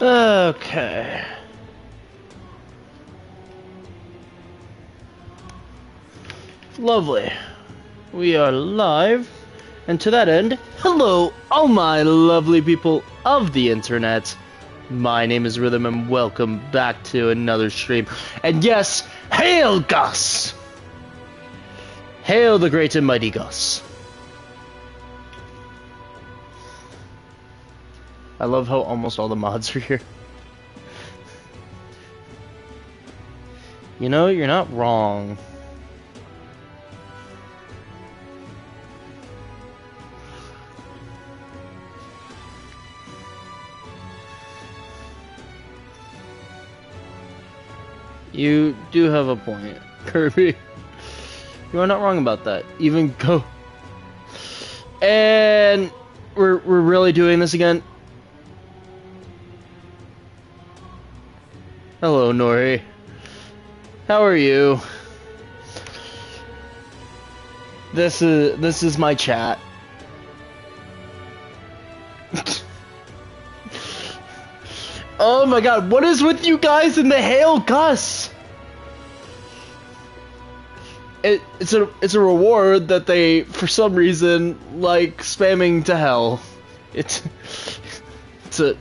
Okay. Lovely. We are live. And to that end, hello, all my lovely people of the internet. My name is Rhythm and welcome back to another stream. And yes, hail Gus! Hail the great and mighty Gus. I love how almost all the mods are here. You know, you're not wrong. You do have a point, Kirby. You are not wrong about that. Even go. And we're really doing this again. Hello, Nori. How are you? This is my chat. Oh my god, what is with you guys in the Hail Gus? It's a reward that they, for some reason, like spamming to hell. It's a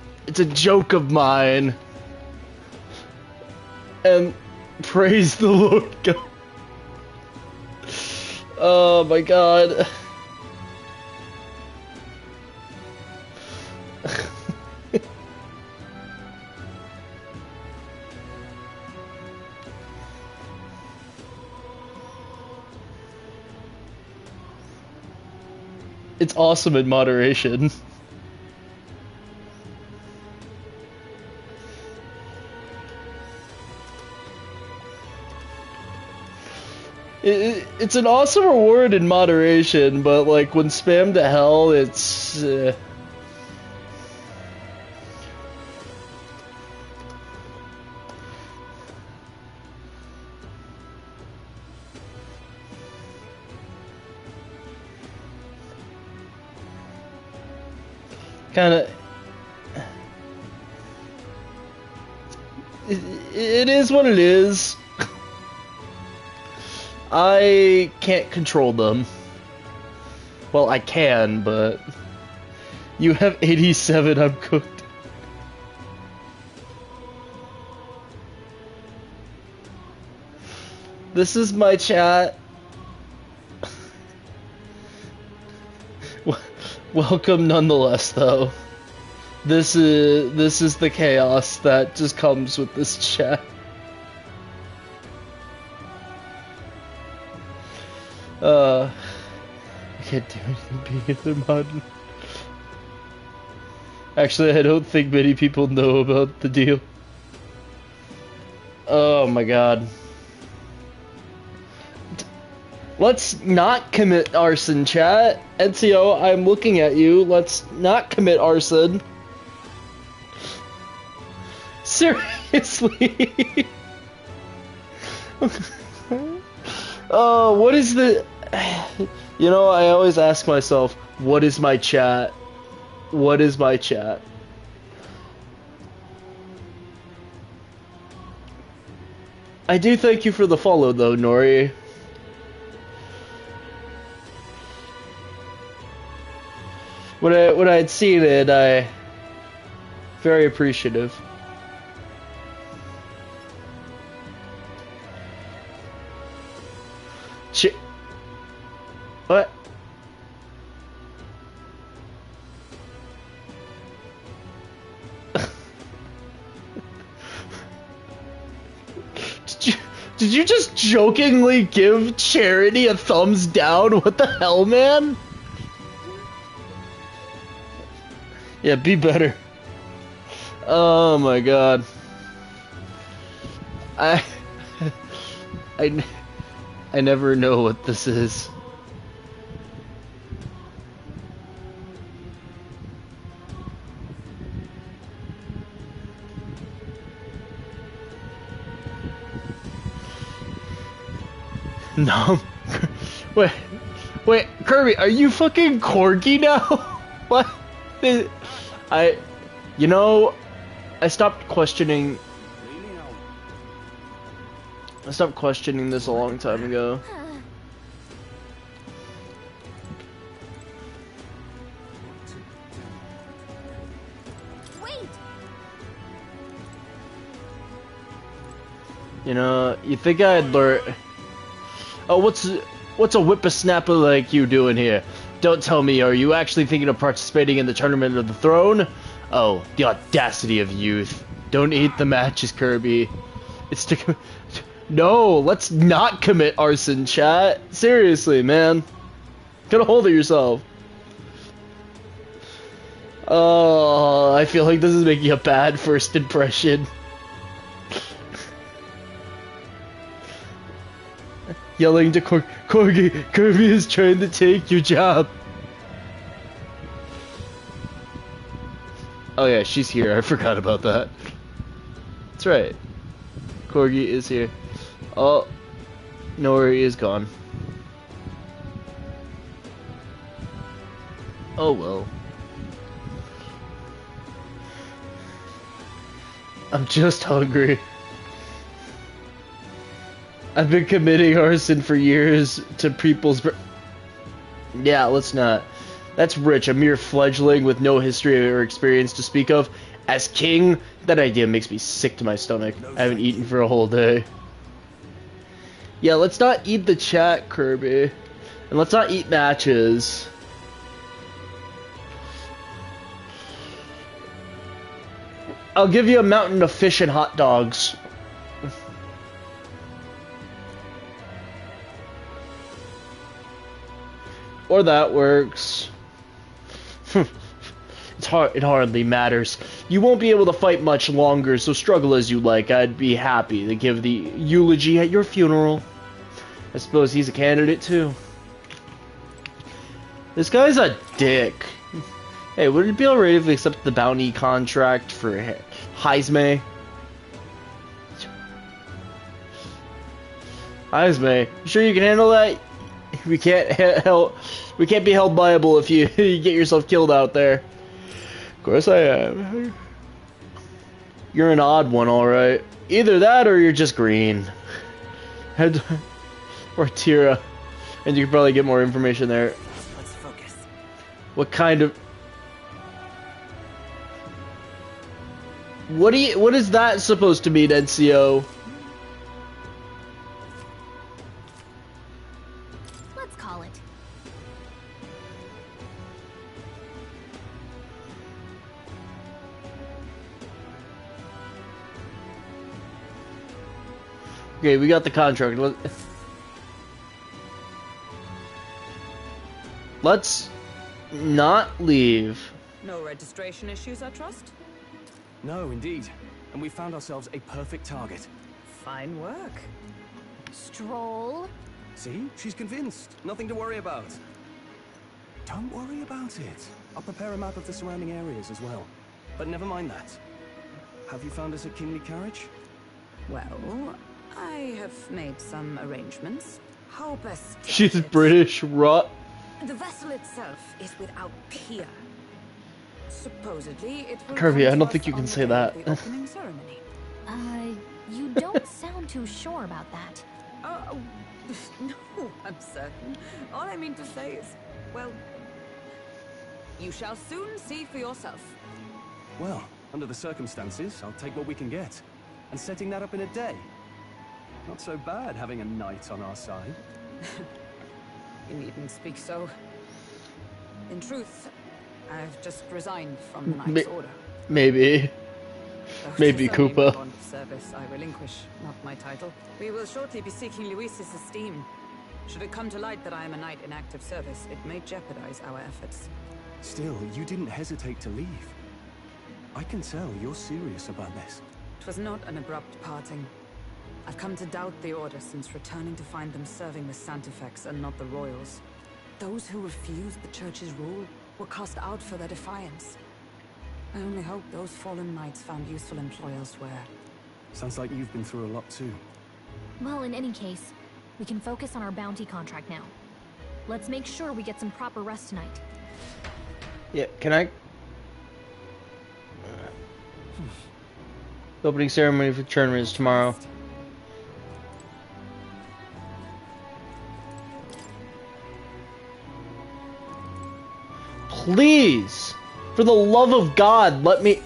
joke of mine. And praise the Lord God. Oh my god. It's awesome in moderation. It's an awesome reward in moderation, but like when spammed to hell, it's kind of. It is what it is. I can't control them. Well, I can, but you have 87, I'm cooked. This is my chat. Welcome nonetheless, though. This is the chaos that just comes with this chat. I can't do anything being in mod. Actually, I don't think many people know about the deal. Oh my god. Let's not commit arson, chat. NCO, I'm looking at you. Let's not commit arson. Seriously? Oh, what is the... You know, I always ask myself, what is my chat? What is my chat? I do thank you for the follow, though, Nori. When I had seen it, I... Very appreciative. What? Did you just jokingly give Charity a thumbs down? What the hell, man? Yeah, be better. Oh my god. I never know what this is. No. Wait, Kirby, are you fucking corgi now? What? You know, I stopped questioning. I stopped questioning this a long time ago. Wait. You know, you think I'd learn? Oh, what's a whippersnapper like you doing here? Don't tell me, are you actually thinking of participating in the Tournament of the Throne? Oh, the audacity of youth. Don't eat the matches, Kirby. It's to... No, let's not commit arson, chat. Seriously, man. Get a hold of yourself. Oh, I feel like this is making a bad first impression. Yelling to Corgi, Kirby is trying to take your job. Oh yeah, she's here. I forgot about that. That's right. Corgi is here. Oh, Nori is gone. Oh well. I'm just hungry. I've been committing arson for years to people's... Yeah, let's not. That's Rich, a mere fledgling with no history or experience to speak of. As king, that idea makes me sick to my stomach. I haven't eaten for a whole day. Yeah, let's not eat the chat, Kirby. And let's not eat matches. I'll give you a mountain of fish and hot dogs. Or that works. It hardly matters. You won't be able to fight much longer, so struggle as you like. I'd be happy to give the eulogy at your funeral. I suppose he's a candidate too. This guy's a dick. Hey, would it be alright if we accept the bounty contract for Heisme? Heisme, you sure you can handle that? We can't be held liable if you, you get yourself killed out there. Of course I am. You're an odd one, alright. Either that or you're just green. Or Tira. And you can probably get more information there. Let's focus. What kind of... What is that supposed to mean, NCO? Let's call it. Okay, we got the contract. Let's not leave. No registration issues, I trust? No, indeed. And we found ourselves a perfect target. Fine work. Stroll. See? She's convinced. Nothing to worry about. Don't worry about it. I'll prepare a map of the surrounding areas as well. But never mind that. Have you found us a kingly carriage? Well, I have made some arrangements. How best to She's put it? British, rot. The vessel itself is without peer. Supposedly, it will Kirby, come I to don't us think you on can the say day that. of the opening ceremony. You don't sound too sure about that. No, I'm certain. All I mean to say is, well, you shall soon see for yourself. Well, under the circumstances, I'll take what we can get. And setting that up in a day. Not so bad having a knight on our side. You needn't speak so. In truth, I've just resigned from the Knight's Order. Maybe. Though Maybe 'tis only Koopa. my bond of service I relinquish, not my title. We will shortly be seeking Luis's esteem. Should it come to light that I am a knight in active service, it may jeopardize our efforts. Still, you didn't hesitate to leave. I can tell you're serious about this. It was not an abrupt parting. I've come to doubt the Order since returning to find them serving the Santifex and not the Royals. Those who refused the Church's rule were cast out for their defiance. I only hope those fallen knights found useful employ elsewhere. Sounds like you've been through a lot too. Well, in any case, we can focus on our bounty contract now. Let's make sure we get some proper rest tonight. Yeah, can I... The opening ceremony for the tournament is tomorrow. Please, for the love of God, let me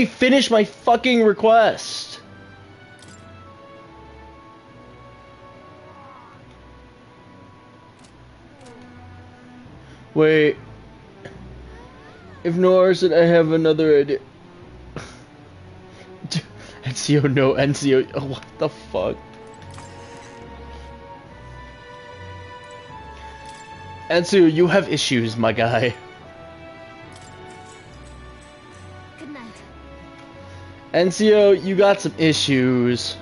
finish my fucking request. Wait. If Nora said I have another idea. Ezio, no, Ezio. Oh, what the fuck? Ezio, you have issues, my guy. Good night. Ezio, you got some issues.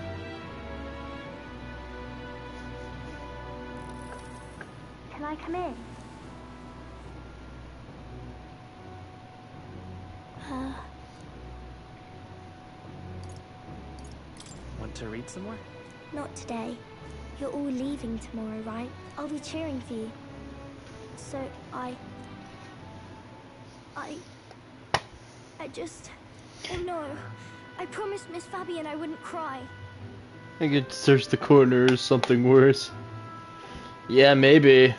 Can I come in? Want to read some more? Not today. You're all leaving tomorrow, right? I'll be cheering for you. So I just... Oh no. I promised Miss Fabian I wouldn't cry. I think it search the corner or something worse. Yeah, maybe.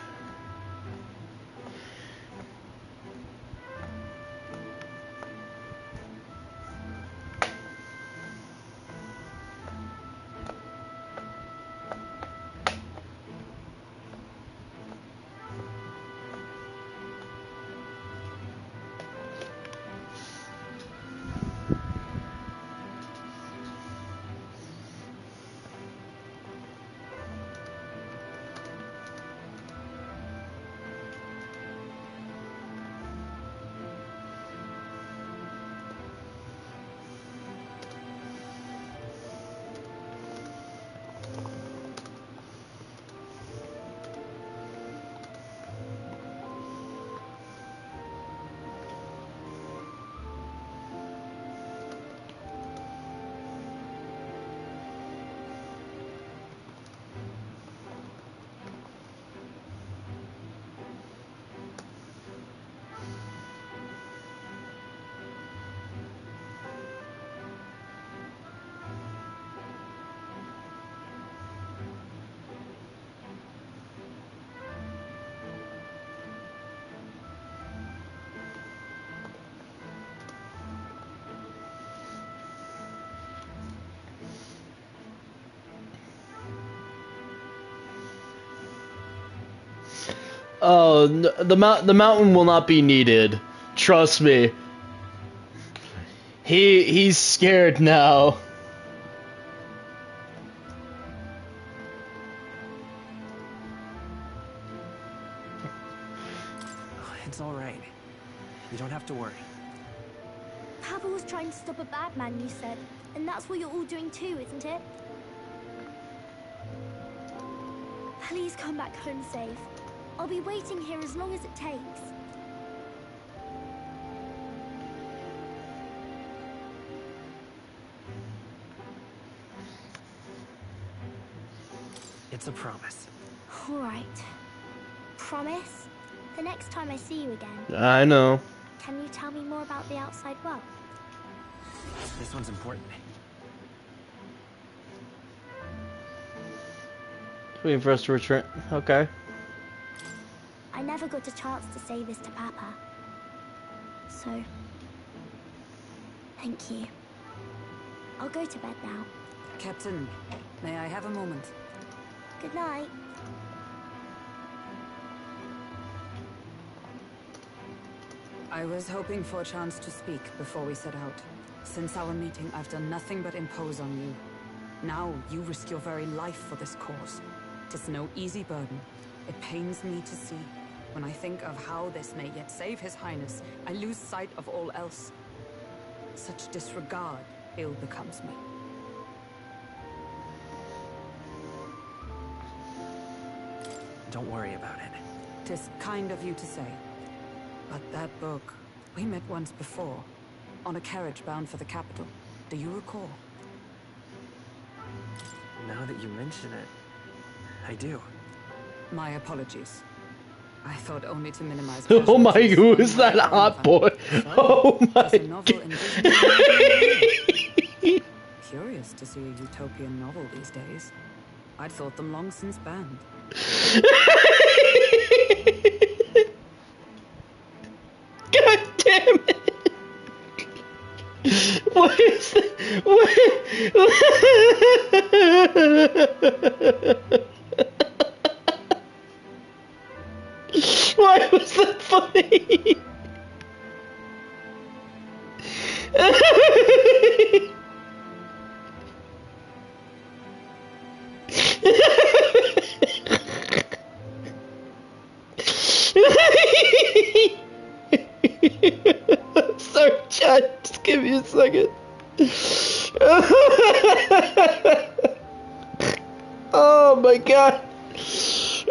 Oh, the mountain will not be needed. Trust me. He's scared now. It's all right. You don't have to worry. Papa was trying to stop a bad man, you said. And that's what you're all doing too, isn't it? Please come back home safe. I'll be waiting here as long as it takes. It's a promise. All right. Promise? The next time I see you again, I know. can you tell me more about the outside world? This one's important. Waiting for us to return. Okay. I never got a chance to say this to Papa. So, thank you. I'll go to bed now. Captain, may I have a moment? Good night. I was hoping for a chance to speak before we set out. Since our meeting, I've done nothing but impose on you. Now, you risk your very life for this cause. 'Tis no easy burden. It pains me to see. When I think of how this may yet save His Highness, I lose sight of all else. Such disregard ill becomes me. Don't worry about it. 'Tis kind of you to say. But that book, we met once before, on a carriage bound for the capital. Do you recall? Now that you mention it, I do. My apologies. I thought only to minimize. Oh my, casualties who on is my that hot own. boy? Oh my There's a novel god. in to see a utopian novel these days. I'd thought them long since banned. God damn it! What is that? What? Why was that funny? Sorry, chat. Just give me a second. Oh my god.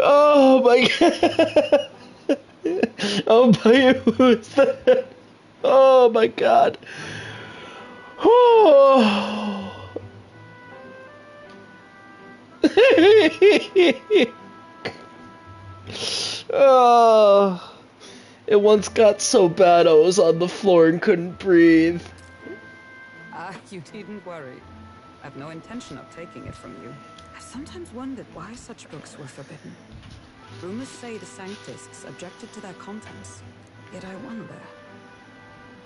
Oh my god. Oh my, who is that? Oh my god. Oh. Oh. It once got so bad I was on the floor and couldn't breathe. Ah, you needn't worry. I've no intention of taking it from you. I've sometimes wondered why such books were forbidden. Rumors say the Sanctists objected to their contents. Yet I wonder,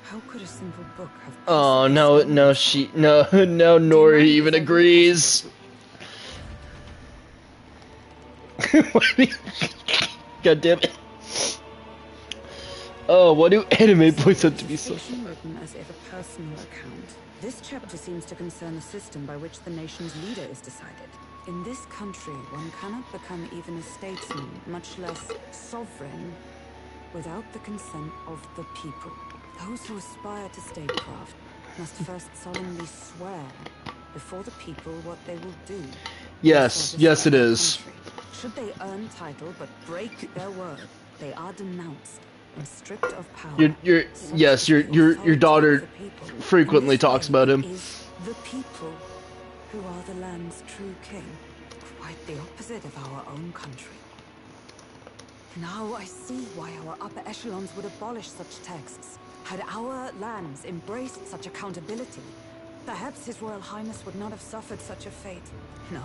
how could a simple book have... Oh, no, no, no, Nori even agrees. God damn it. Oh, why do anime boys have to be so... Written as if a personal account. This chapter seems to concern the system by which the nation's leader is decided. In this country, one cannot become even a statesman, much less sovereign, without the consent of the people. Those who aspire to statecraft must first solemnly swear before the people what they will do. Yes, yes it is. Should they earn title but break their word, they are denounced and stripped of power. Your daughter frequently talks about him. Is the people who are the land's true king. Quite the opposite of our own country. Now I see why our upper echelons would abolish such texts. Had our lands embraced such accountability, perhaps His Royal Highness would not have suffered such a fate. No.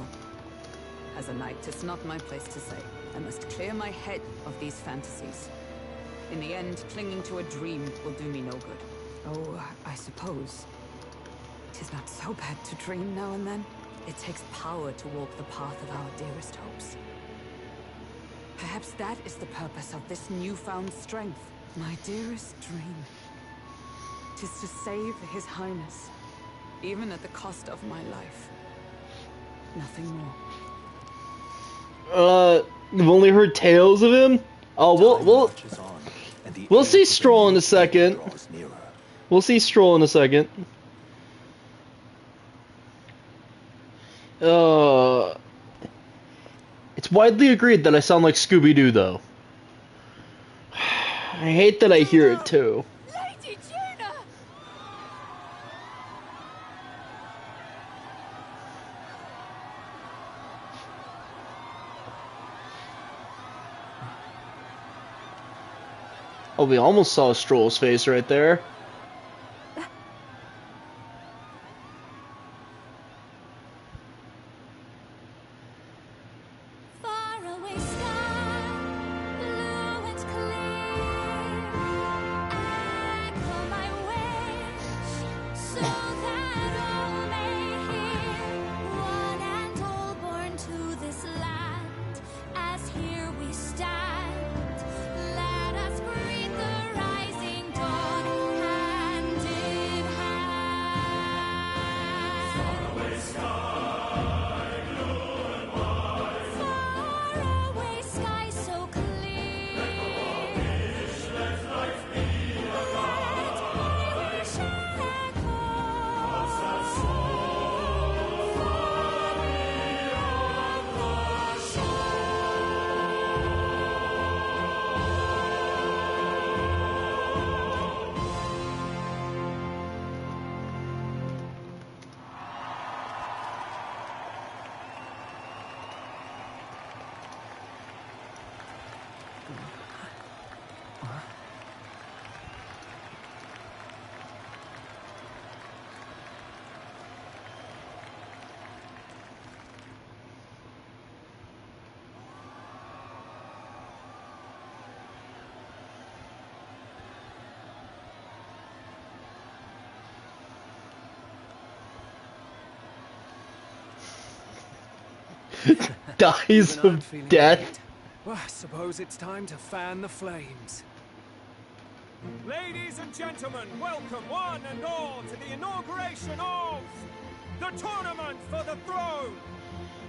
As a knight, it's not my place to say. I must clear my head of these fantasies. In the end, clinging to a dream will do me no good. Oh, I suppose. It is not so bad to dream now and then. It takes power to walk the path of our dearest hopes. Perhaps that is the purpose of this newfound strength. My dearest dream. 'Tis to save His Highness, even at the cost of my life. Nothing more. We've only heard tales of him? Oh, we'll see Stroll in a second. We'll see Stroll in a second. It's widely agreed that I sound like Scooby-Doo, though. I hate that I hear it, too. Lady Gina! Oh, we almost saw Stroll's face right there. Dies Even I'm of feeling death. great. Well, I suppose it's time to fan the flames. Ladies and gentlemen, welcome one and all to the inauguration of the Tournament for the Throne!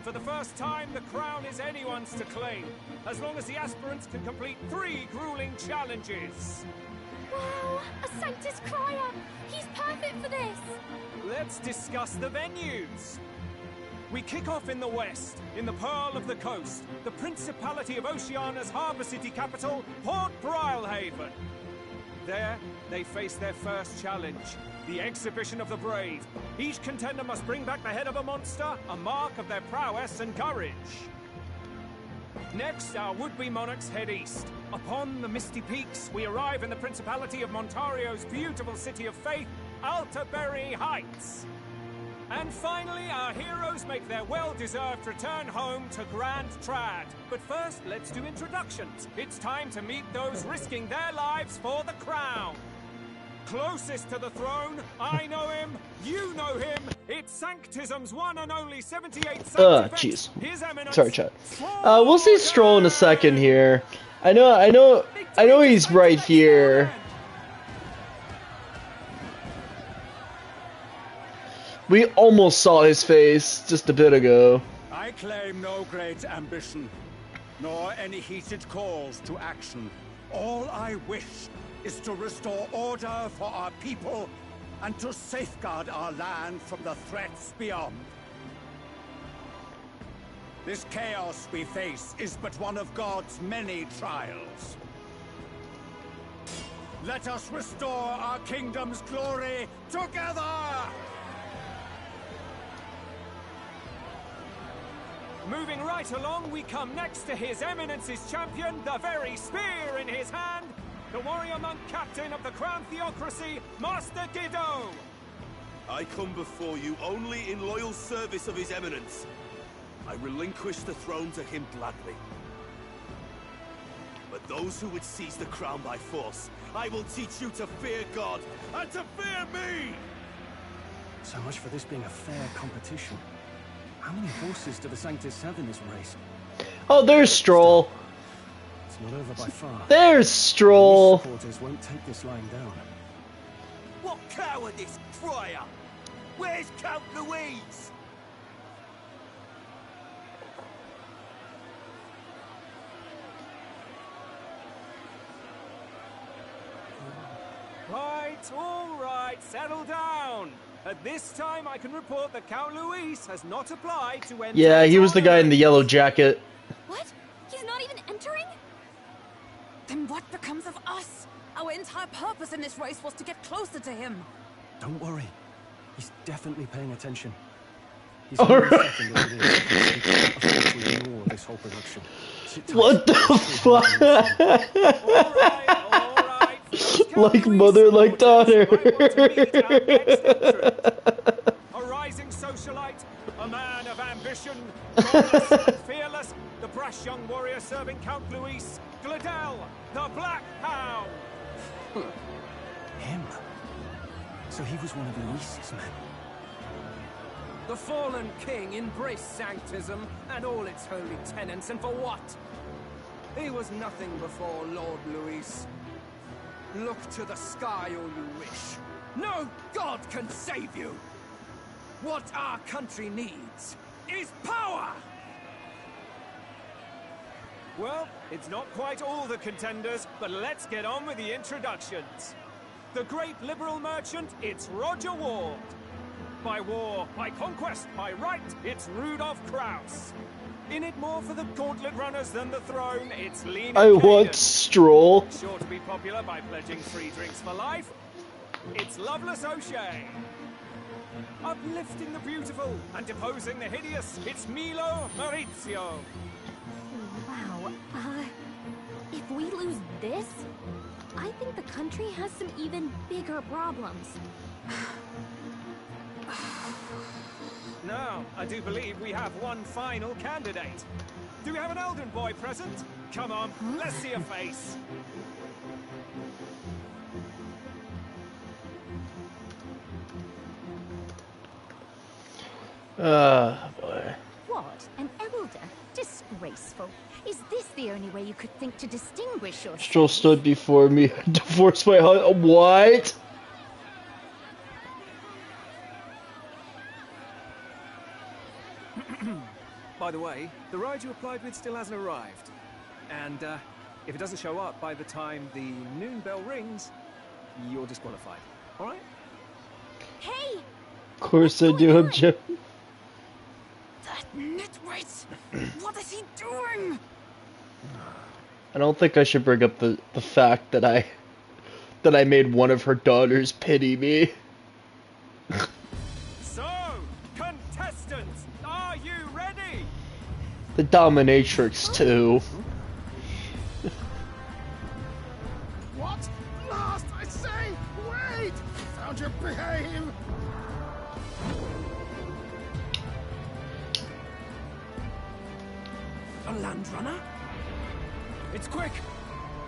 For the first time, the crown is anyone's to claim, as long as the aspirants can complete 3 grueling challenges. Wow, a Sanctus Crier! He's perfect for this! Let's discuss the venues. We kick off in the west, in the Pearl of the Coast, the Principality of Oceania's harbour city capital, Port Brilehaven. There, they face their first challenge, the Exhibition of the Brave. Each contender must bring back the head of a monster, a mark of their prowess and courage. Next, our would-be monarchs head east. Upon the misty peaks, we arrive in the Principality of Montario's beautiful city of faith, Altaberry Heights. And finally, our heroes make their well-deserved return home to Grand Trad. But first, let's do introductions. It's time to meet those risking their lives for the crown. Closest to the throne, I know him, you know him. It's Sanctism's one and only 78 jeez. His Eminence. Sorry, chat. We'll see Stroll in a second here. I know he's right here. We almost saw his face just a bit ago. I claim no great ambition, nor any heated calls to action. All I wish is to restore order for our people and to safeguard our land from the threats beyond. This chaos we face is but one of God's many trials. Let us restore our kingdom's glory together! Moving right along, we come next to His Eminence's champion, the very spear in his hand, the warrior monk captain of the Crown Theocracy, Master Guido. I come before you only in loyal service of His Eminence. I relinquish the throne to him gladly. But those who would seize the crown by force, I will teach you to fear God and to fear me! So much for this being a fair competition. How many horses do the Sanctus have in this race? Oh, there's Stroll. It's not over by far. There's Stroll. These supporters won't take this lying down. What cowardice, Friar! Where's Count Louise? All right, settle down. At this time, I can report that Count Luis has not applied to enter. Yeah, he was the guy in the yellow jacket. What? He's not even entering? Then what becomes of us? Our entire purpose in this race was to get closer to him. Don't worry. He's definitely paying attention. He's All only right. second over this. He can't afford to ignore this whole production. Sit tight. What the fuck? All right. Like mother, like daughter. A rising socialite, a man of ambition, godless and fearless, the brash young warrior serving Count Luis, Gladel, the Black Hound. Him? So he was one of Luis's men. The fallen king embraced Sanctism and all its holy tenets, and for what? He was nothing before Lord Luis. Look to the sky all you wish. No god can save you! What our country needs is power! Well, it's not quite all the contenders, but let's get on with the introductions. The great liberal merchant, it's Roger Ward. By war, by conquest, by right, it's Rudolph Kraus. In it more for the gauntlet runners than the throne, it's Lena I want Kagan. Stroll. Sure to be popular by pledging free drinks for life. It's Loveless O'Shea. Uplifting the beautiful and deposing the hideous, it's Milo Maurizio. Wow, if we lose this, I think the country has some even bigger problems. Now, I do believe we have one final candidate. Do we have an Elden boy present? Come on, let's see a face. Boy. What? An Elden? Disgraceful. Is this the only way you could think to distinguish yourself? Stroll stood before me, divorced my husband. What? By the way, the ride you applied with still hasn't arrived. And if it doesn't show up by the time the noon bell rings, you're disqualified. All right? Hey! Of course I do, object. That nitwit! What is he doing? I don't think I should bring up the fact that I made one of her daughters pity me. So, contestants, are you ready? The dominatrix too. What? Last, I say! Wait! Found your behave! A land runner? It's quick!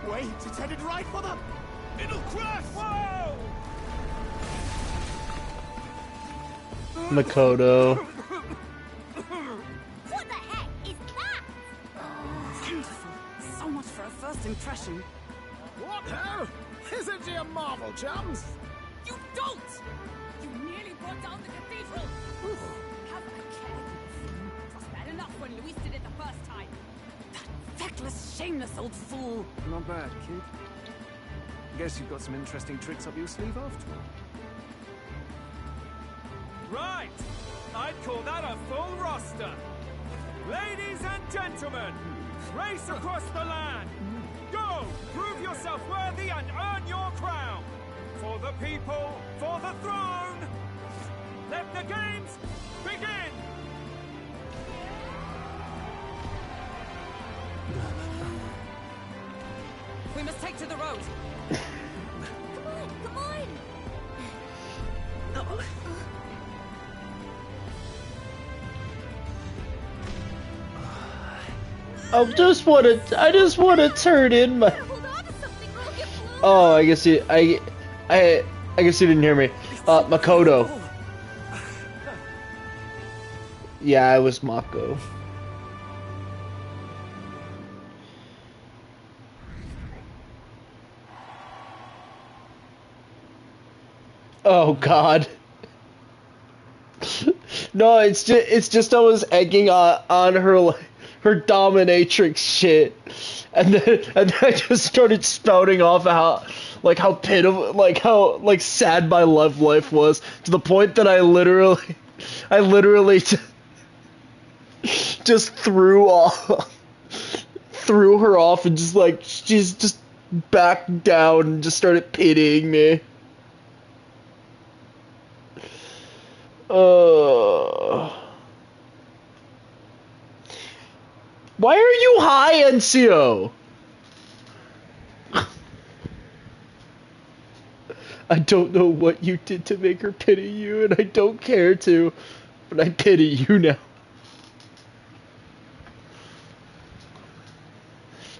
Wait, it's headed right for them! It'll crash! Whoa! Makoto. What the heck is that? Wonderful. So much for a first impression. What hell? Isn't she a marvel, chums? You don't! You nearly brought down the cathedral! Have a care. It was bad enough when Luis did it the first time. That feckless, shameless old fool. Not bad, kid. Guess you've got some interesting tricks up your sleeve after all. Right! I'd call that a full roster. Ladies and gentlemen, race across the land. Go! Prove yourself worthy and earn your crown. For the people, for the throne. Let the games begin! We must take to the road. Come on, come on! I just wanna turn in my. Hold on to something, we'll get blown. Oh, I guess I guess you didn't hear me. Makoto. Yeah, I was Mako. Oh God. No, it's just I was egging on her her dominatrix shit, and then I just started spouting off how pitiful, how sad my love life was, to the point that I literally just threw her off and she's just backed down and just started pitying me. Why are you high, NCO? I don't know what you did to make her pity you, and I don't care to, but I pity you now.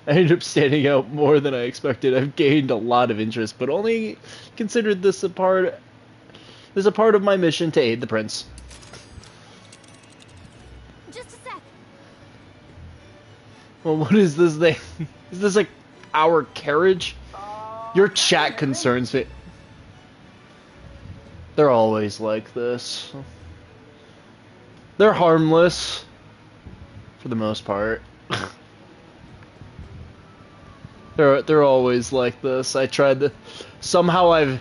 I ended up standing out more than I expected. I've gained a lot of interest, but only considered this a part of my mission to aid the prince. Just a sec. Well, what is this thing? Is this like our carriage? Your chat concerns me. They're always like this. They're harmless, for the most part. They're always like this. I tried to. Somehow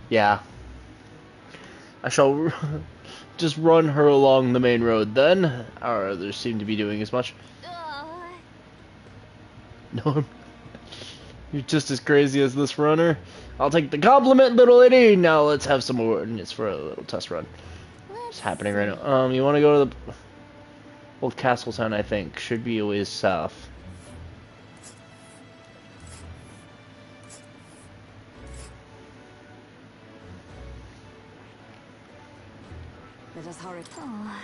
yeah. I shall just run her along the main road then. Our others seem to be doing as much. No, you're just as crazy as this runner. I'll take the compliment, little lady. Now let's have some ordnance for a little test run. It's happening right now. You want to go to the old castle town? I think should be a ways south. Let us hurry. Oh,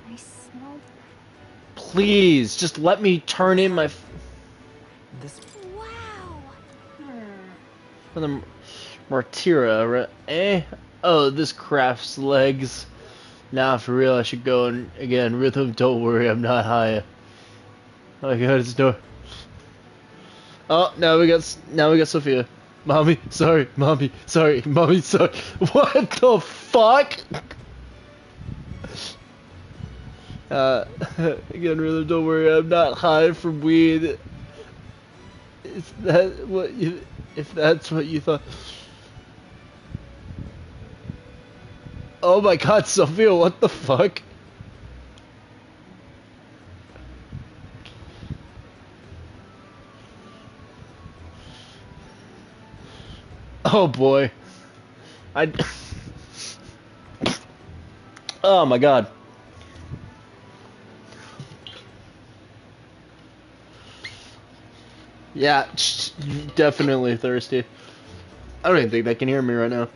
I smell. Please, just let me turn in my. This Wow. For the Martira, eh? Oh, this craft's legs. Nah, for real, I should go and again. Rhythm, don't worry, I'm not high. Oh my god, it's door. Oh, now we got Sophia. Mommy, sorry. Mommy, sorry. Mommy, sorry. What the fuck? Again, really, don't worry. I'm not high from weed. Is that what you? If that's what you thought. Oh my god, Sophia, what the fuck? Oh boy. Oh my god. Yeah, definitely thirsty. I don't even think they can hear me right now.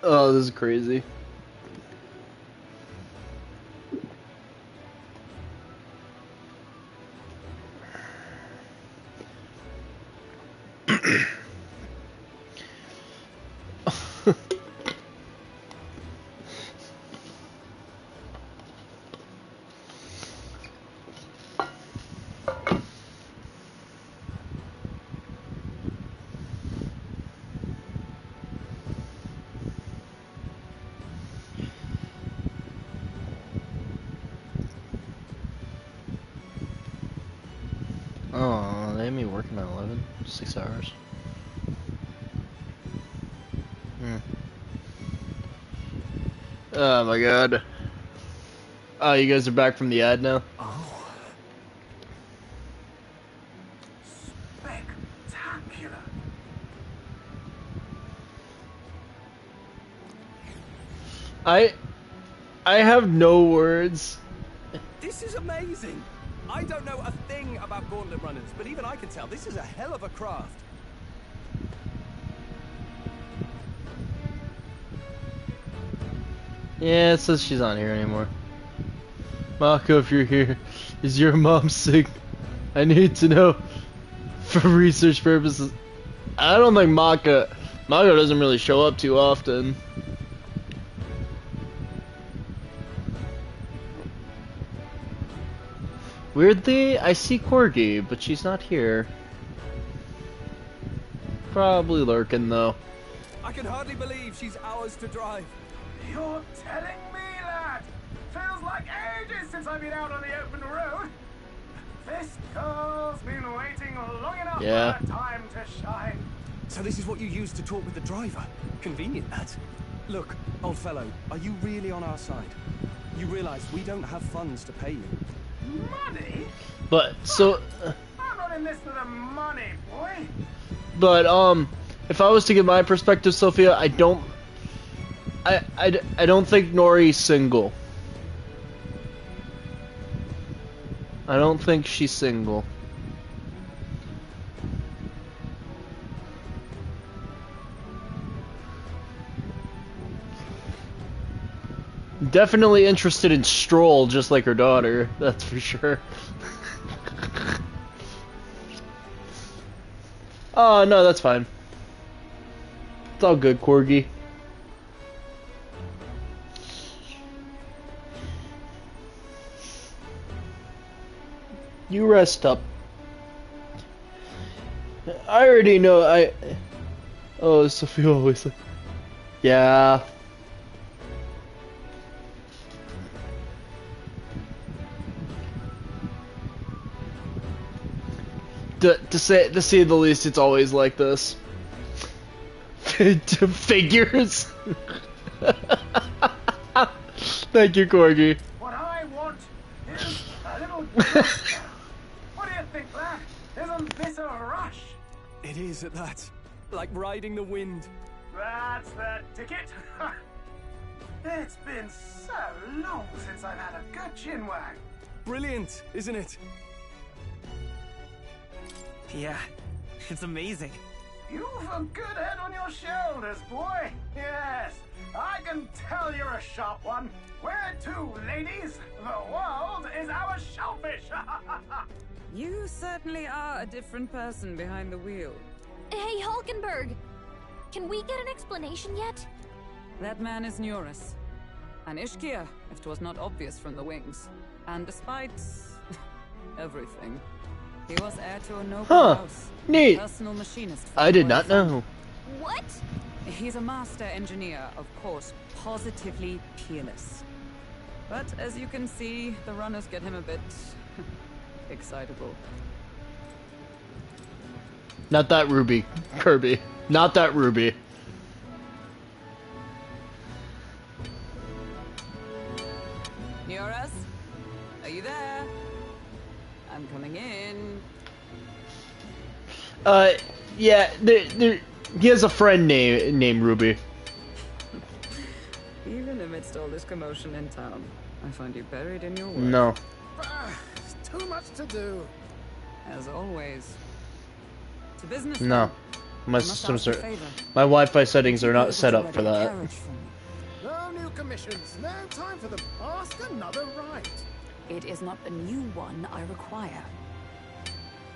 Oh, this is crazy. Oh, they had me working at 11? 6 hours. Oh my god. Oh, you guys are back from the ad now? Oh. Spectacular. I have no words. This is amazing. I don't know a thing about gauntlet runners, but even I can tell this is a hell of a craft. Yeah, it says she's not here anymore. Mako, if you're here, is your mom sick? I need to know for research purposes. I don't think Mako doesn't really show up too often. Weirdly, I see Corgi, but she's not here. Probably lurking though. I can hardly believe she's ours to drive. You're telling me, lad? Feels like ages since I've been out on the open road. This girl's been waiting long enough for her time to shine. So this is what you use to talk with the driver? Convenient, that. Look, old fellow, are you really on our side? You realize we don't have funds to pay you. Money? But so I'm not in this for the money, boy. but if I was to give my perspective, Sophia, I don't think Nori's single. I don't think she's single. Definitely interested in Stroll, just like her daughter, that's for sure. Oh, no, that's fine. It's all good, Corgi. You rest up. I already know, Oh, Sophia always like... Yeah. To say the least, it's always like this. Figures. Thank you, Corgi. What I want is a little... What do you think, lad? Isn't this a rush? It is at that. Like riding the wind. That's the ticket. It's been so long since I've had a good chinwag. Brilliant, isn't it? Yeah, it's amazing. You've a good head on your shoulders, boy. Yes, I can tell you're a sharp one. Where to, ladies? The world is our shellfish. You certainly are a different person behind the wheel. Hey, Hulkenberg! Can we get an explanation yet? That man is Neurus. An Ishkia, if 'twas not obvious from the wings. And despite everything, he was heir to a noble house. Neat. Personal machinist. I did not know. What? He's a master engineer, of course, positively peerless. But as you can see, the runners get him a bit excitable. Not that Ruby, Kirby. Not that Ruby. Neurus? Are you there? I'm coming in. Yeah, he has a friend named Ruby. Even amidst all this commotion in town, I find you buried in your work. No. Too much to do. As always. To business. No. My systems are... My Wi-Fi settings are not set up for that. No new commissions. No time for them. Ask another right. It is not a new one I require.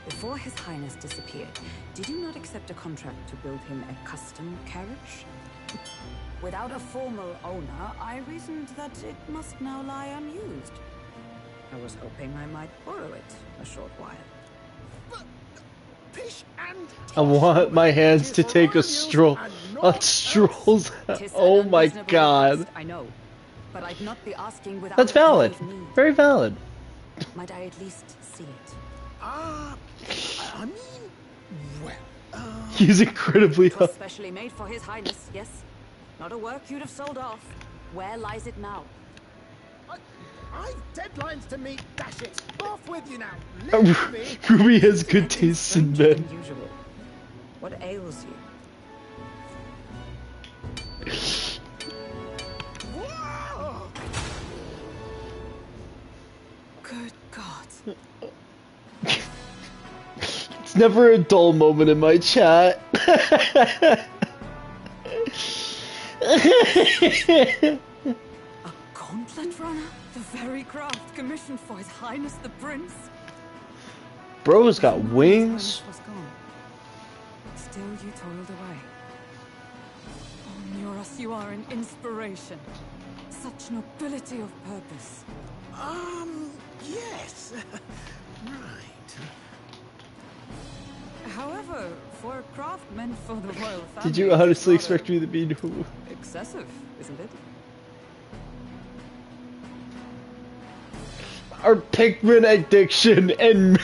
Before His Highness disappeared, did you not accept a contract to build him a custom carriage? Without a formal owner, I reasoned that it must now lie unused. I was hoping I might borrow it a short while. But Pish and I want my hands to take a stroll on strolls. Oh my god. I know, but I'd not be asking without. That's valid. Very valid. Might I at least see it? I mean, well, He's incredibly It was specially made for His Highness, yes? Not a work you'd have sold off. Where lies it now? I've deadlines to meet. Dash it. Off with you now. Leave me. Ruby has good taste in men. Unusual. What ails you? Whoa! Good God. It's never a dull moment in my chat. A gauntlet runner? The very craft commissioned for His Highness the Prince? Bro's got wings. Was gone. Still you toiled away. Oh, Neurus, you are an inspiration. Such nobility of purpose. Yes. Right. However, for a craft meant for the royal family... Did you honestly expect me to be new? Excessive, isn't it? Our Pikmin addiction and...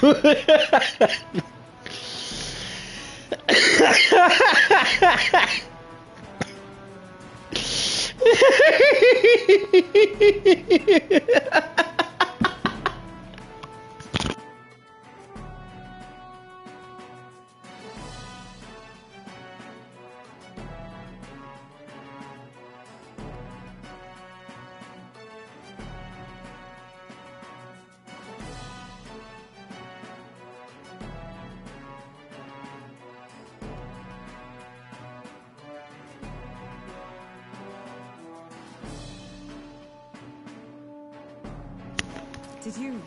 Did you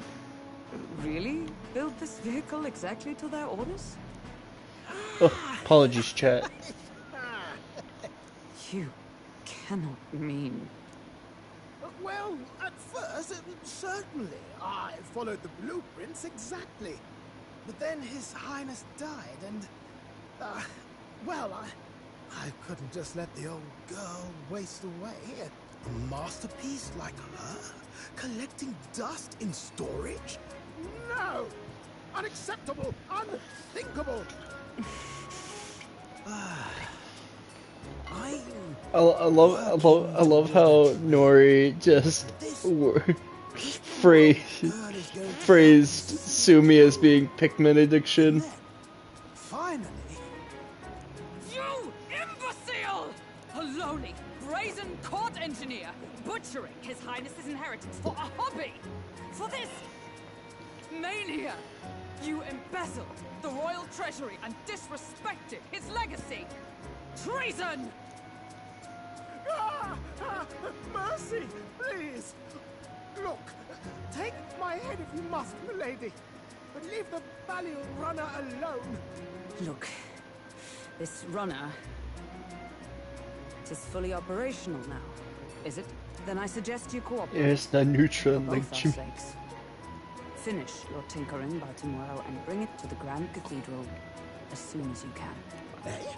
really build this vehicle exactly to their orders? Oh, apologies, chat. You cannot mean... Well, at first, certainly. I followed the blueprints exactly. But then His Highness died and... well, I couldn't just let the old girl waste away. A masterpiece like her? Collecting dust in storage? No! Unacceptable! Unthinkable! I love how Nori just phrased Sumi as being Pikmin addiction. Finally. You imbecile! A lowly, brazen court engineer, butchering His Highness's inheritance for a hobby! For this mania! You embezzled the royal treasury and disrespected his legacy! Treason! Mercy, please! Look, take my head if you must, milady, but leave the value runner alone. Look, This runner... it is fully operational now, is it? Then I suggest you cooperate. Yes, the neutral For link. both our sakes. Finish your tinkering by tomorrow and bring it to the Grand Cathedral as soon as you can. Hey?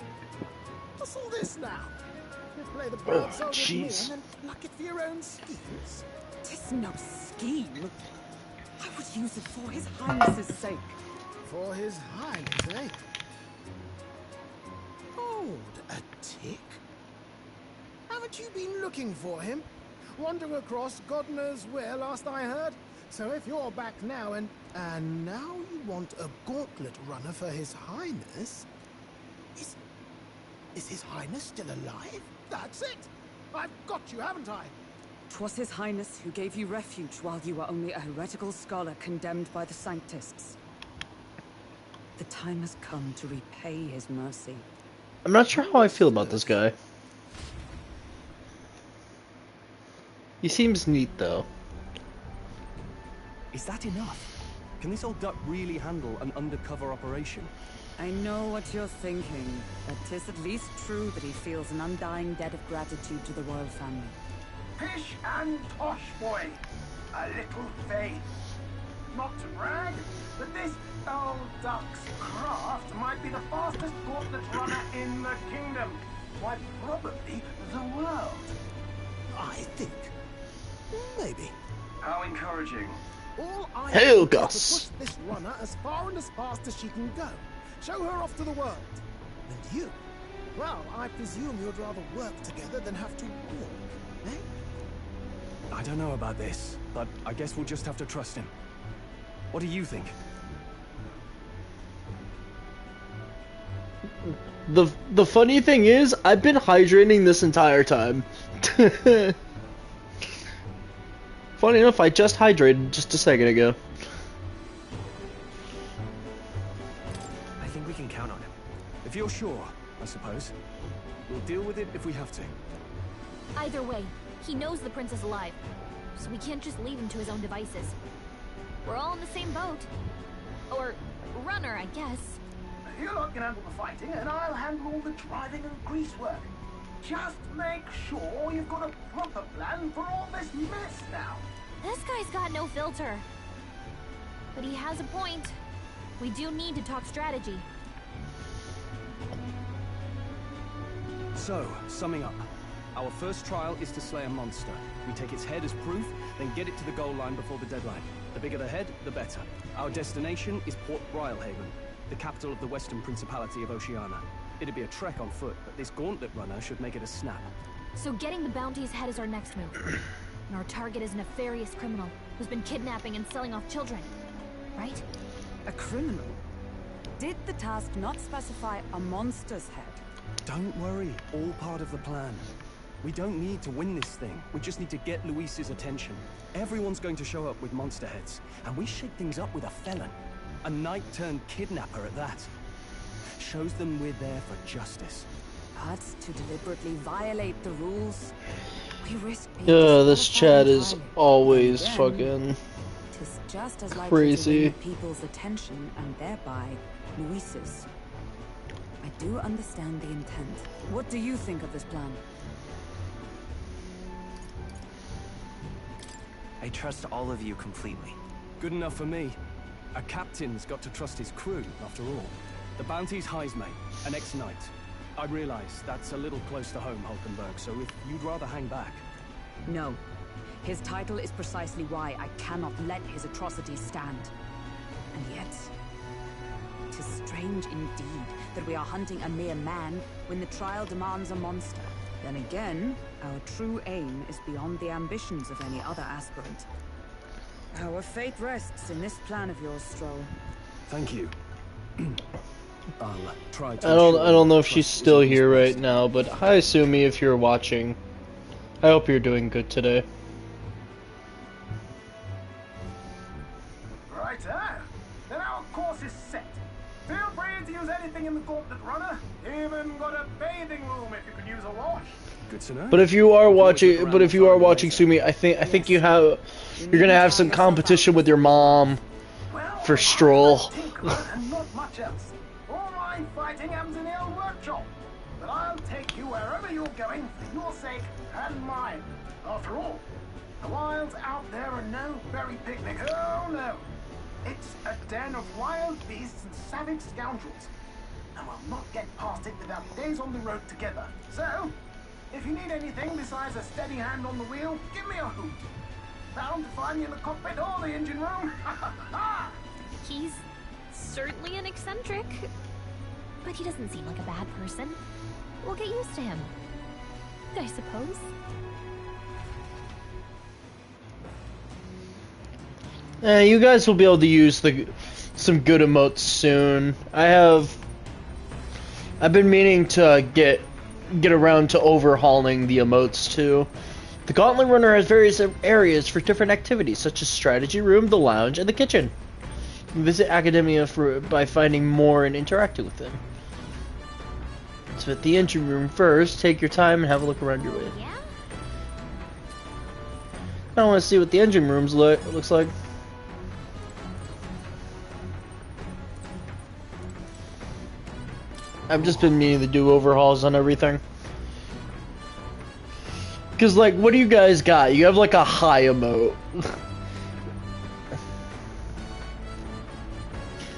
What's all this now? You play the broad sword with me and then pluck it for your own schemes. Tis no scheme. I would use it for His Highness's sake. For His Highness, eh? Hold a tick. Haven't you been looking for him? Wandering across God knows where last I heard? So if you're back now and now you want a gauntlet runner for His Highness? Is His Highness still alive? That's it! I've got you, haven't I? 'Twas His Highness who gave you refuge while you were only a heretical scholar condemned by the Sanctists. The time has come to repay His mercy. I'm not sure how I feel about this guy. He seems neat, though. Is that enough? Can this old duck really handle an undercover operation? I know what you're thinking, but 'tis at least true that he feels an undying debt of gratitude to the royal family. Pish and tosh, boy. A little faith. Not to brag, but this old duck's craft might be the fastest gauntlet runner in the kingdom. Why, probably the world. I think. Maybe. How encouraging. All I Hail, do is to Gus! push this runner as far and as fast as she can go. Show her off to the world. And you? Well, I presume you'd rather work together than have to walk, eh? I don't know about this, but I guess we'll just have to trust him. What do you think? The funny thing is, I've been hydrating this entire time. Funny enough, I just hydrated just a second ago. I think we can count on him. If you're sure, I suppose. We'll deal with it if we have to. Either way, he knows the prince is alive, so we can't just leave him to his own devices. We're all in the same boat. Or runner, I guess. You lot can handle the fighting, and I'll handle all the driving and grease work. Just make sure you've got a proper plan for all this mess now. This guy's got no filter. But he has a point. We do need to talk strategy. So, summing up. Our first trial is to slay a monster. We take its head as proof, then get it to the goal line before the deadline. The bigger the head, the better. Our destination is Port Brylehaven, the capital of the Western Principality of Oceania. It'd be a trek on foot, but this gauntlet runner should make it a snap. So getting the bounty's head is our next move. And our target is a nefarious criminal who's been kidnapping and selling off children. Right? A criminal? Did the task not specify a monster's head? Don't worry, all part of the plan. We don't need to win this thing. We just need to get Luis's attention. Everyone's going to show up with monster heads, and we shake things up with a felon. A knight-turned-kidnapper at that. Shows them we're there for justice. But to deliberately violate the rules, we risk being This chat is entirely. always Again, fucking Tis just as likely crazy. to win people's attention and thereby Luis's. I do understand the intent. What do you think of this plan? I trust all of you completely. Good enough for me. A captain's got to trust his crew, after all. The bounty's Heismate, an ex-knight. I realize that's a little close to home, Hulkenberg, so if you'd rather hang back... No. His title is precisely why I cannot let his atrocities stand. And yet, it is strange indeed that we are hunting a mere man when the trial demands a monster. Then again, our true aim is beyond the ambitions of any other aspirant. Our fate rests in this plan of yours, Stroll. Thank you. I'll try to... I don't know if she's still here right now, but hi Sumi if you're watching. I hope you're doing good today. Righto. Then our course is set. Feel free to use anything in the gauntlet runner. Even got a bathing room if you could use a wash. Good to know. But if you are watching, Sumi, I think you're gonna have some competition with your mom for Stroll. And not much else. All my fighting happens in the old workshop. you're going for your sake and mine. After all, the wilds out there are no berry picnic. Oh no. It's a den of wild beasts and savage scoundrels. And we'll not get past it without days on the road together. So, if you need anything besides a steady hand on the wheel, give me a hoot. Bound to find me in the cockpit or the engine room. He's certainly an eccentric, but he doesn't seem like a bad person. We'll get used to him, I suppose. You guys will be able to use some good emotes soon. I've been meaning to get around to overhauling the emotes too. The Gauntlet Runner has various areas for different activities, such as strategy room, the lounge, and the kitchen. Visit Academia by finding more and interacting with them. Let's hit the engine room first. Take your time and have a look around your way. Yeah? I want to see what the engine rooms looks like. I've just been meaning to do overhauls on everything. Cause like, what do you guys got? You have like a high emote.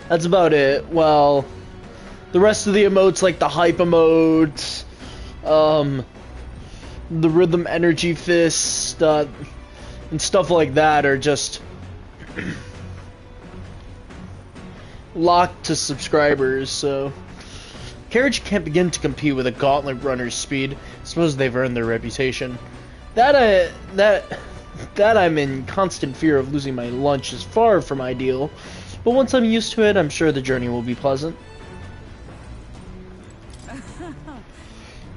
That's about it. Well, the rest of the emotes, like the hype emote, the rhythm energy fist, and stuff like that, are just locked to subscribers. So Carriage can't begin to compete with a Gauntlet Runner's speed. I suppose they've earned their reputation. That I'm in constant fear of losing my lunch is far from ideal, but once I'm used to it, I'm sure the journey will be pleasant.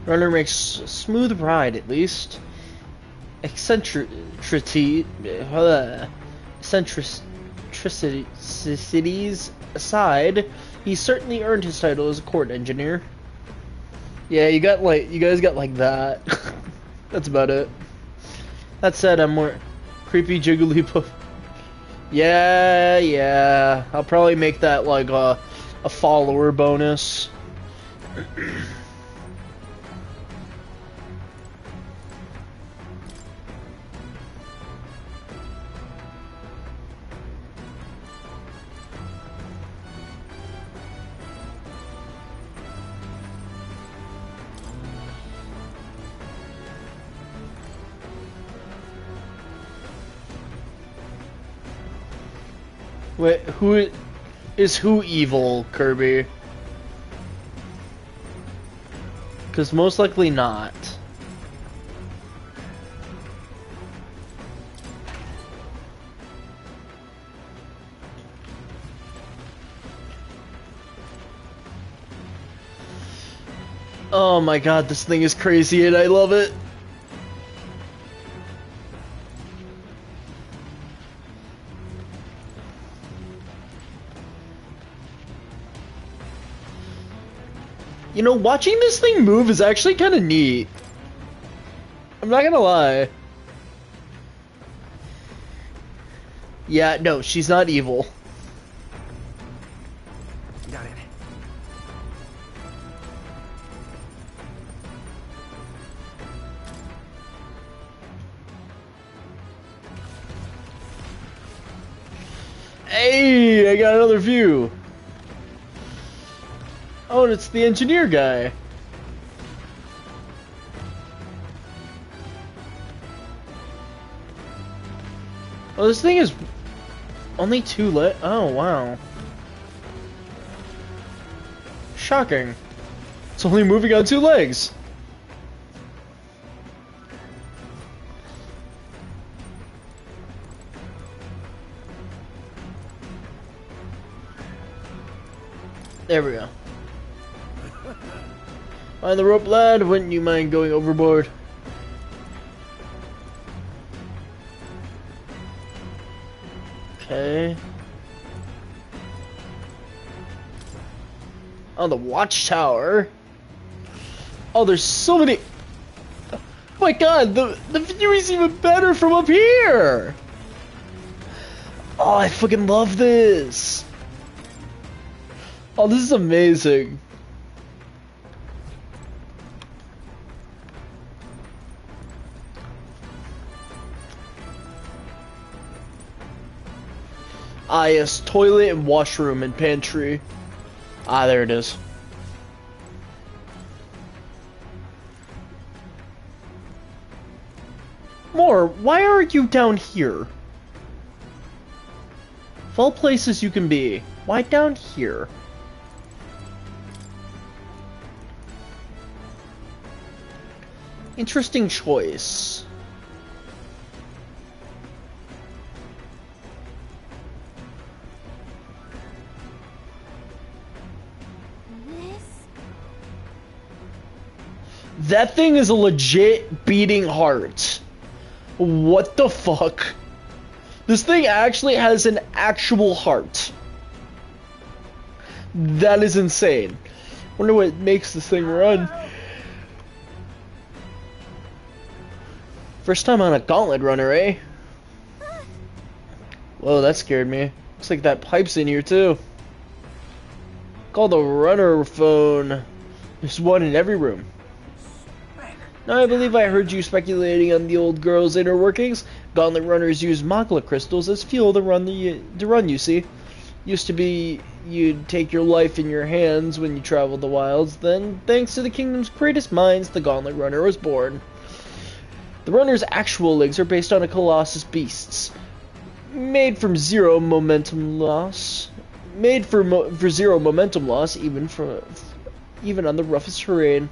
Runner makes a smooth ride, at least. Eccentricities aside, he certainly earned his title as a court engineer. Yeah, you guys got like that. That's about it. That said, I'm more creepy Jigglypuff. Yeah. I'll probably make that like a follower bonus. Wait, who evil, Kirby? Because most likely not. Oh my god, this thing is crazy and I love it. You know, watching this thing move is actually kind of neat. I'm not gonna lie. Yeah, no, she's not evil. Got it. Hey, I got another view. Oh, and it's the engineer guy. Oh, this thing is only 2 lit. Oh, wow. Shocking. It's only moving on 2 legs. There we go. Find the rope, lad. Wouldn't you mind going overboard? Okay. On the watchtower. Oh, there's so many. Oh my god, the view is even better from up here. Oh, I fucking love this. Oh, this is amazing. Ah, yes, toilet and washroom and pantry. Ah, there it is. More, why are you down here? Of all places you can be, why down here? Interesting choice. That thing is a legit beating heart. What the fuck? This thing actually has an actual heart. That is insane. Wonder what makes this thing run. First time on a gauntlet runner, eh? Whoa, that scared me. Looks like that pipe's in here too. Call the runner phone. There's one in every room. Now I believe I heard you speculating on the old girl's inner workings. Gauntlet runners use magla crystals as fuel to run, you see. Used to be you'd take your life in your hands when you traveled the wilds. Then, thanks to the kingdom's greatest minds, the gauntlet runner was born. The runner's actual legs are based on a colossus beasts. Made from zero momentum loss. Made for zero momentum loss, even on the roughest terrain.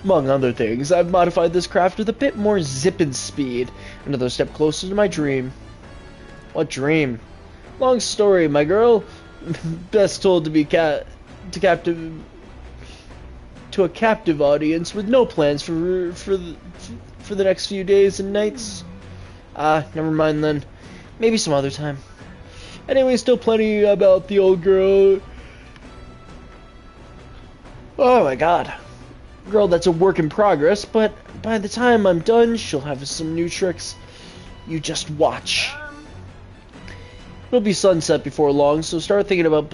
Among other things, I've modified this craft with a bit more zip and speed. Another step closer to my dream. What dream? Long story, my girl. Best told to be to a captive audience with no plans for the next few days and nights. Ah, never mind then. Maybe some other time. Anyway, still plenty about the old girl. Oh my god. Girl, that's a work in progress, but by the time I'm done, she'll have some new tricks. You just watch. It'll be sunset before long, so start thinking about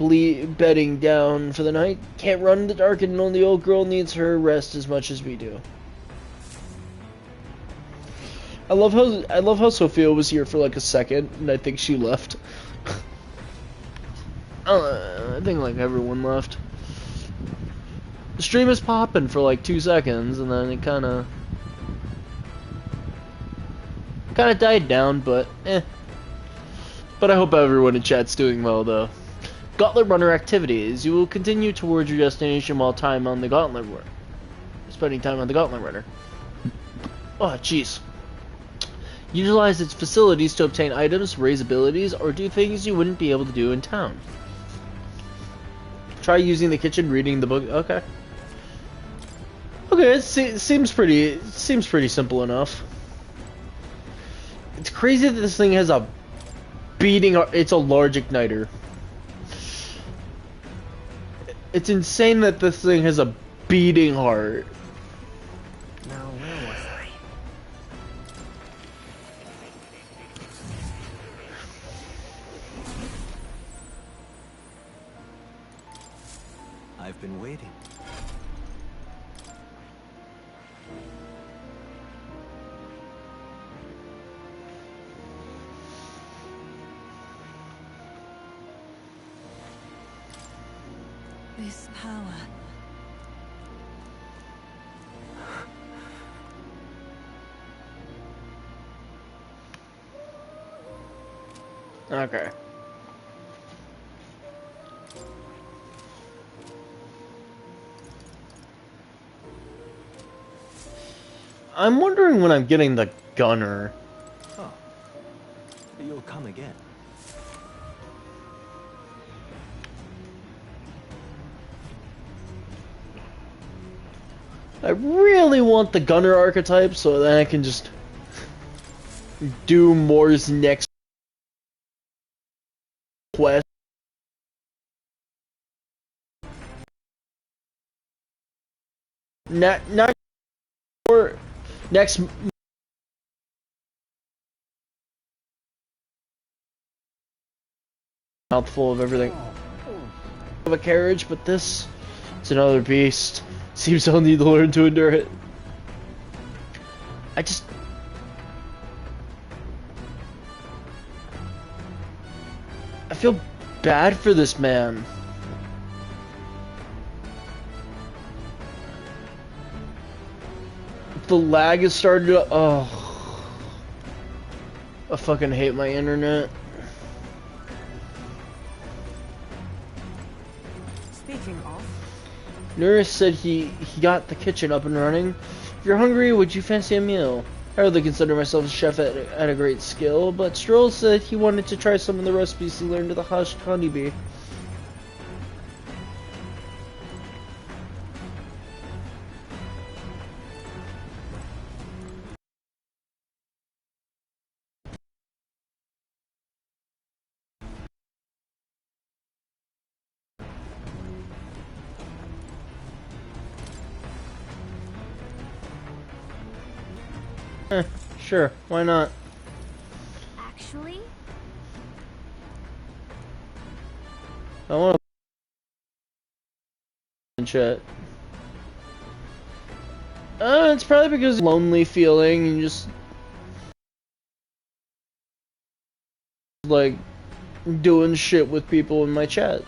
bedding down for the night. Can't run in the dark, and the old girl needs her rest as much as we do. I love how Sophia was here for like a second, and I think she left. I think like everyone left. The stream is popping for like 2 seconds, and then it kind of died down, but eh. But I hope everyone in chat's doing well, though. Gauntlet runner activities. You will continue towards your destination while spending time on the gauntlet runner. Oh, jeez. Utilize its facilities to obtain items, raise abilities, or do things you wouldn't be able to do in town. Try using the kitchen, reading the book. Okay. Okay, it seems pretty simple enough. It's crazy that this thing has a beating. It's a large igniter. It's insane that this thing has a beating heart. Now, where was I? I've been waiting. This power. Okay. I'm wondering when I'm getting the gunner. Oh. You'll come again. I really want the gunner archetype so that I can just do Moore's next quest. Not more next mouthful of everything of a carriage, but this is another beast. Seems I'll need to learn to endure it. feel bad for this man. The lag has started to... Oh. I fucking hate my internet. Speaking of... Nurse said he got the kitchen up and running. If you're hungry, would you fancy a meal? I hardly consider myself a chef at a great skill, but Stroll said he wanted to try some of the recipes he learned at the Hushed Honeybee. Sure, why not? Actually? I want to chat. It's probably because of lonely feeling and just like doing shit with people in my chat.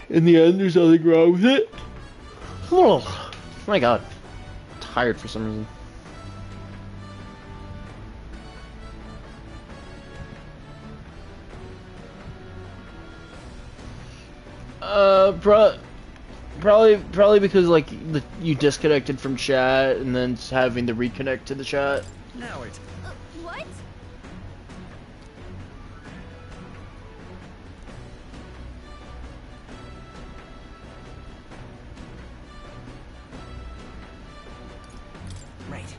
In the end, there's nothing wrong with it. Oh my god, I'm tired for some reason. Probably because like you disconnected from chat and then having to reconnect to the chat. Now it. What? Right.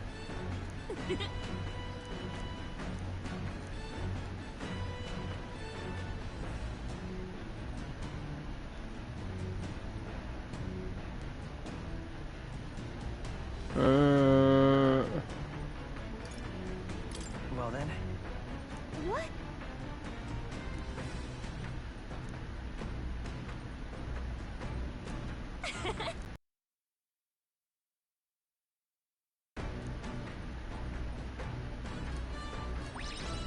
Well then. What?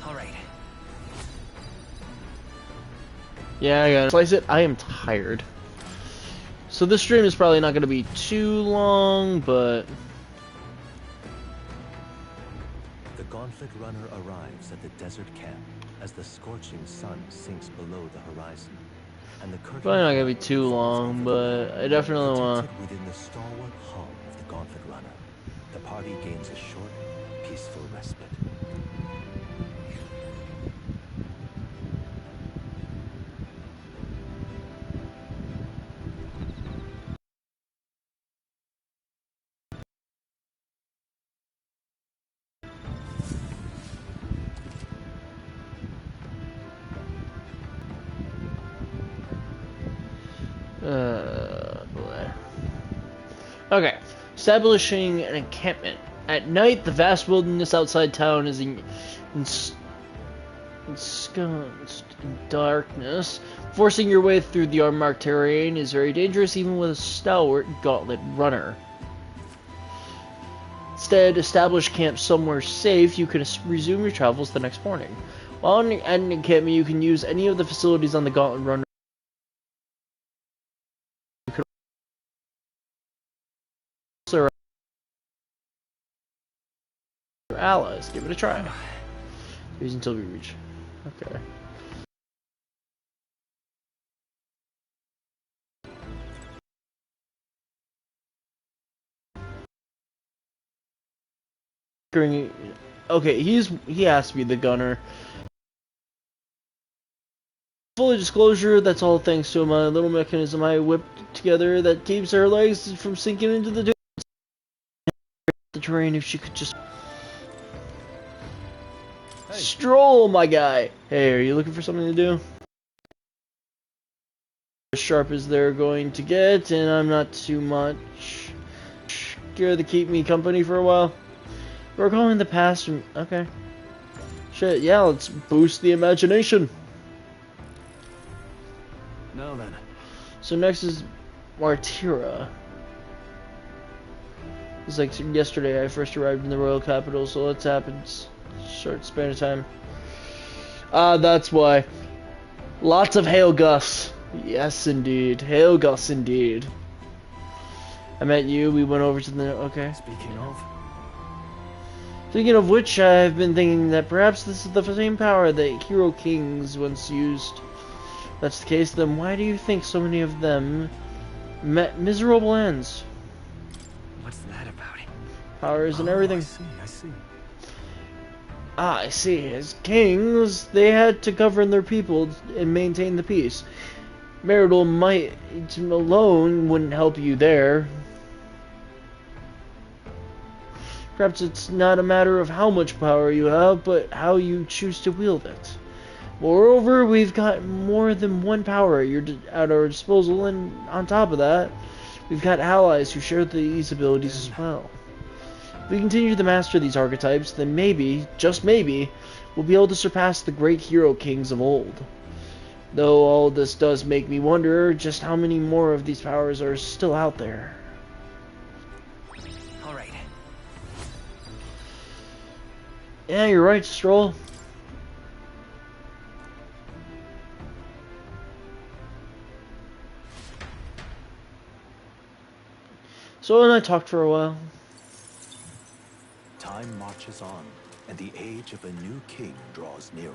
All right. Yeah, I gotta slice it. I am tired. So this stream is probably not gonna be too long, but The Gauntlet Runner arrives at the desert camp as the scorching sun sinks below the horizon, and the curtain probably not gonna be too long. But I definitely want. protected within the stalwart hull of the Gauntlet Runner. The party gains a short, peaceful respite. Boy. Okay, establishing an encampment. At night, the vast wilderness outside town is ensconced in darkness. Forcing your way through the unmarked terrain is very dangerous, even with a stalwart gauntlet runner. Instead, establish camp somewhere safe. You can resume your travels the next morning. While at an encampment, you can use any of the facilities on the gauntlet runner. Allies. Give it a try. Use until we reach. Okay. Okay, he has to be the gunner. Full disclosure, that's all thanks to my little mechanism I whipped together that keeps her legs from sinking into the terrain. If she could just stroll, my guy. Hey, are you looking for something to do? As sharp as they're going to get, and I'm not too much. Good to keep me company for a while. We're going the past. Okay. Shit, yeah, let's boost the imagination. Now then. So next is Martira. It's like yesterday I first arrived in the royal capital, so let's happen. Short span of time. Ah, that's why. Lots of hail gusts. Yes, indeed. Hail gusts, indeed. I met you. We went over to the... Okay. Speaking of which, I've been thinking that perhaps this is the same power that Hero Kings once used. If that's the case, then why do you think so many of them met miserable ends? What's that about? Powers and everything. I see. Ah, I see. As kings, they had to govern their people and maintain the peace. Marital might alone wouldn't help you there. Perhaps it's not a matter of how much power you have, but how you choose to wield it. Moreover, we've got more than one power at our disposal, and on top of that, we've got allies who share these abilities as well. If we continue to master these archetypes, then maybe, just maybe, we'll be able to surpass the great hero kings of old. Though all this does make me wonder just how many more of these powers are still out there. Alright. Yeah, you're right, Stroll. So and I talked for a while. Time marches on, and the age of a new king draws nearer.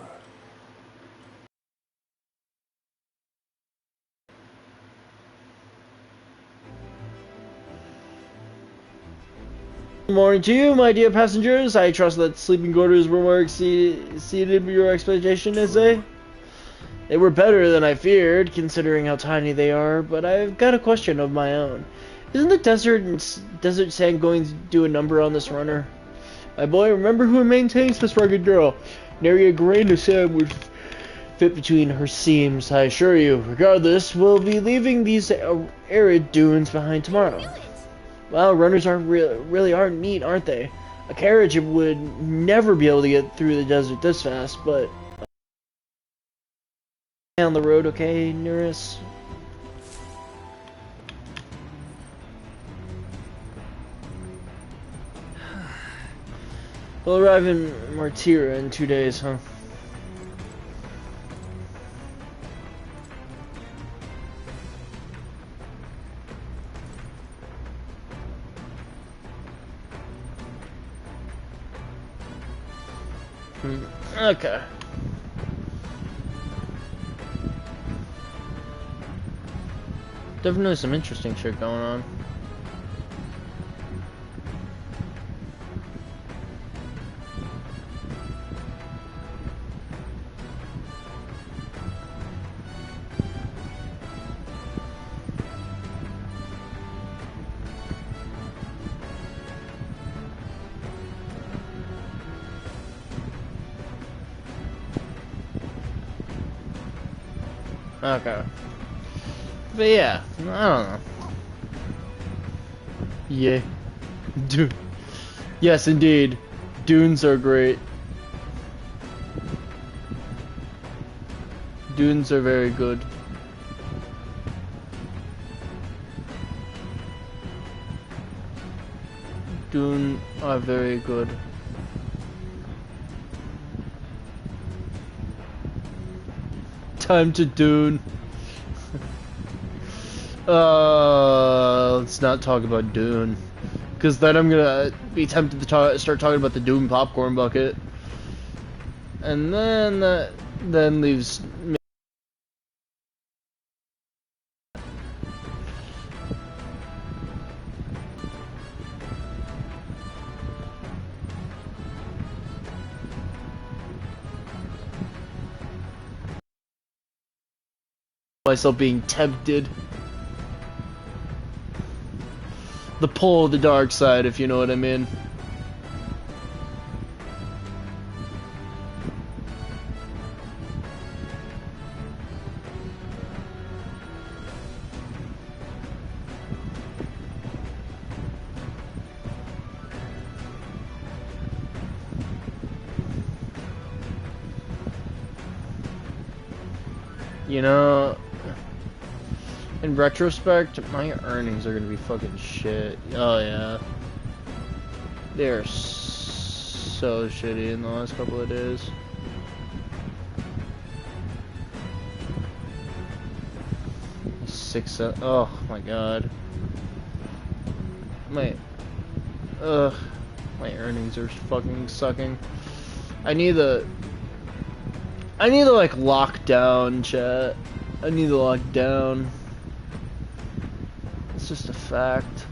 Good morning to you, my dear passengers. I trust that sleeping quarters were more exceeded your expectation, as they were better than I feared, considering how tiny they are. But I've got a question of my own. Isn't the desert sand going to do a number on this runner? My boy, remember who maintains this rugged girl. Nary a grain of sand would fit between her seams, I assure you. Regardless, we'll be leaving these arid dunes behind tomorrow. Well, runners really aren't neat, aren't they? A carriage would never be able to get through the desert this fast, but... on the road, okay, Nereus? We'll arrive in Martira in 2 days, huh? Okay. Definitely some interesting shit going on. Okay. But yeah, I don't know. Yeah. Dude. Yes, indeed. Dunes are great. Dunes are very good. Dune are very good. Time to Dune. Let's not talk about Dune, because then I'm gonna be tempted to start talking about the Dune popcorn bucket, and then that leaves me myself being tempted. The pull of the dark side, if you know what I mean. You know, in retrospect, my earnings are gonna be fucking shit. Oh yeah. They're so shitty in the last couple of days. 6. Oh my god. My earnings are fucking sucking. I need to like lock down, chat. I need to lock down. It's just a fact.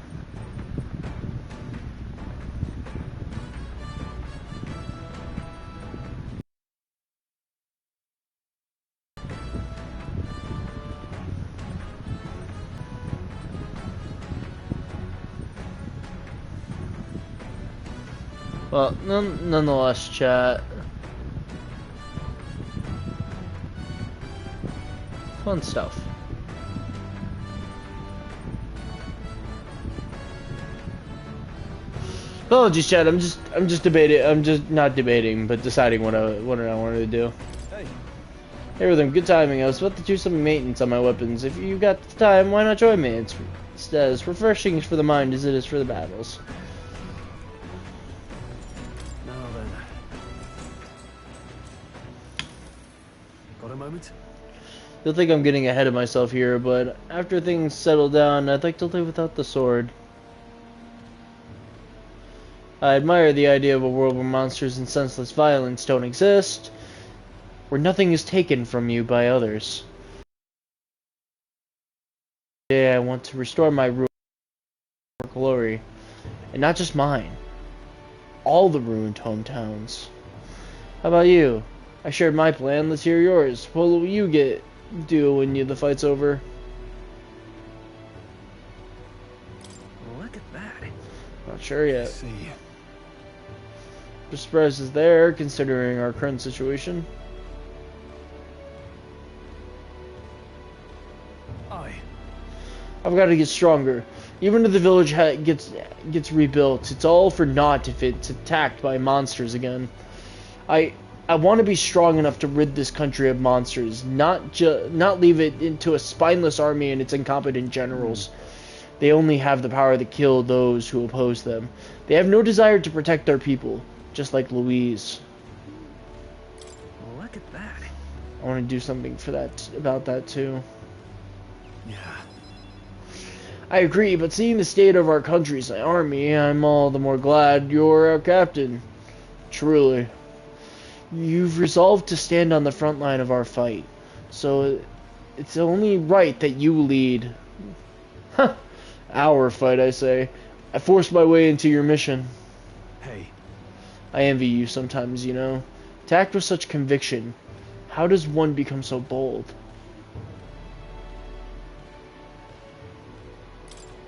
Well, nonetheless, chat. Fun stuff. Apologies, chat. I'm just debating. I'm just not debating, but deciding what I wanted to do. Hey, Rhythm. Good timing. I was about to do some maintenance on my weapons. If you got the time, why not join me? It's as refreshing for the mind as it is for the battles. Got a moment? You'll think I'm getting ahead of myself here, but after things settle down, I'd like to live without the sword. I admire the idea of a world where monsters and senseless violence don't exist, where nothing is taken from you by others. Today I want to restore my ruined glory, and not just mine, all the ruined hometowns. How about you? I shared my plan, let's hear yours. What will you do when the fight's over? Look at that. Not sure yet. Let's see. The surprise is there, considering our current situation. I've got to get stronger. Even if the village gets rebuilt, it's all for naught if it's attacked by monsters again. I want to be strong enough to rid this country of monsters, not leave it into a spineless army and its incompetent generals. They only have the power to kill those who oppose them. They have no desire to protect their people, just like Louise. Look at that. I want to do something about that too. Yeah. I agree, but seeing the state of our country's army, I'm all the more glad you're our captain. Truly. You've resolved to stand on the front line of our fight, so it's only right that you lead. Huh. Our fight, I say. I forced my way into your mission. Hey. I envy you sometimes, you know. To act with such conviction. How does one become so bold?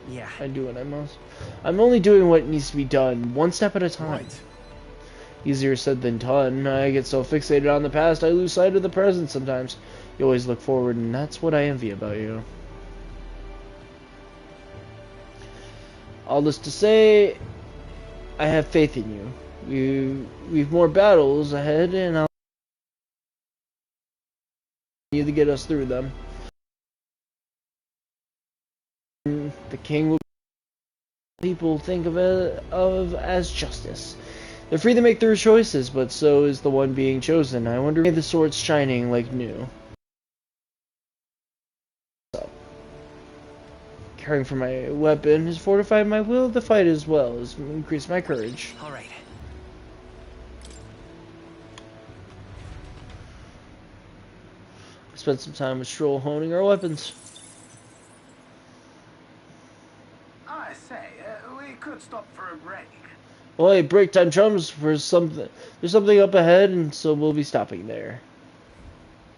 Yeah. I do what I must. I'm only doing what needs to be done, one step at a time. Right. Easier said than done. I get so fixated on the past, I lose sight of the present sometimes. You always look forward, and that's what I envy about you. All this to say, I have faith in you. We've more battles ahead, and I'll need to get us through them. The king will people think of as justice. They're free to make their choices, but so is the one being chosen. I wonder if the sword's shining like new. Caring for my weapon has fortified my will to fight as well as increased my courage. All right. I spent some time with Stroll honing our weapons. I say, we could stop for a break. Well, hey, break time chums for something. There's something up ahead, and so we'll be stopping there.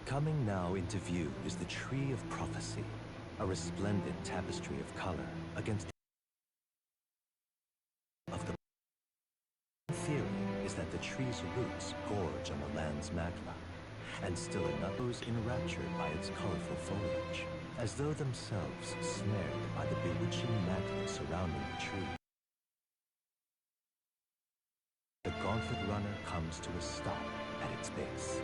Coming now into view is the Tree of Prophecy, a resplendent tapestry of color against of the theory is that the tree's roots gorge on the land's magma, and still another's enraptured by its colorful foliage, as though themselves snared by the bewitching magma surrounding the tree. The gauntlet runner comes to a stop at its base.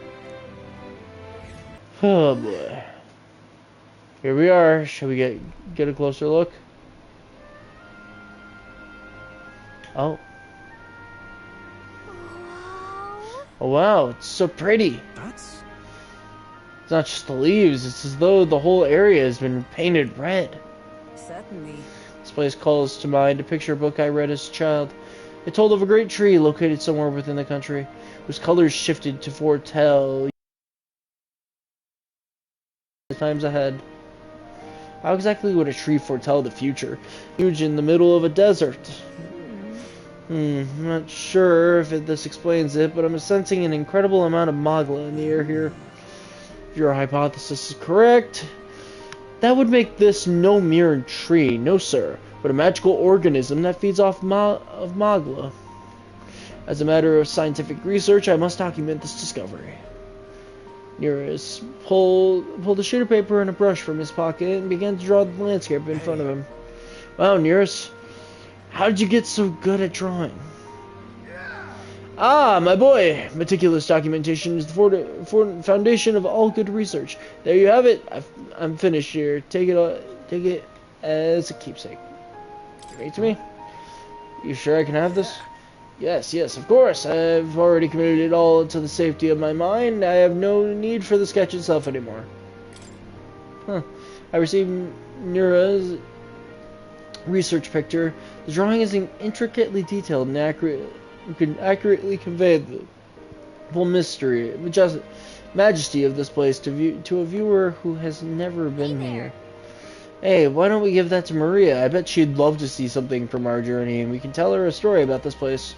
Oh boy. Here we are. Shall we get a closer look? Oh. Oh wow, it's so pretty. That's It's not just the leaves, it's as though the whole area has been painted red. Certainly. This place calls to mind a picture book I read as a child. It told of a great tree located somewhere within the country, whose colors shifted to foretell the times ahead. How exactly would a tree foretell the future? Huge in the middle of a desert. I'm not sure if this explains it, but I'm sensing an incredible amount of magla in the air here. If your hypothesis is correct, that would make this no mere tree, no sir, but a magical organism that feeds off of magla. As a matter of scientific research, I must document this discovery. Nearest pulled a sheet of paper and a brush from his pocket and began to draw the landscape in front of him. Wow, Nearest, how did you get so good at drawing? Ah, my boy! Meticulous documentation is the foundation of all good research. There you have it. I'm finished here. Take it as a keepsake. Give it to me. You sure I can have this? Yes, of course. I've already committed it all to the safety of my mind. I have no need for the sketch itself anymore. I received Nura's research picture. The drawing is intricately detailed and can accurately convey the full mystery, majesty of this place to a viewer who has never been here. Hey, why don't we give that to Maria? I bet she'd love to see something from our journey, and we can tell her a story about this place.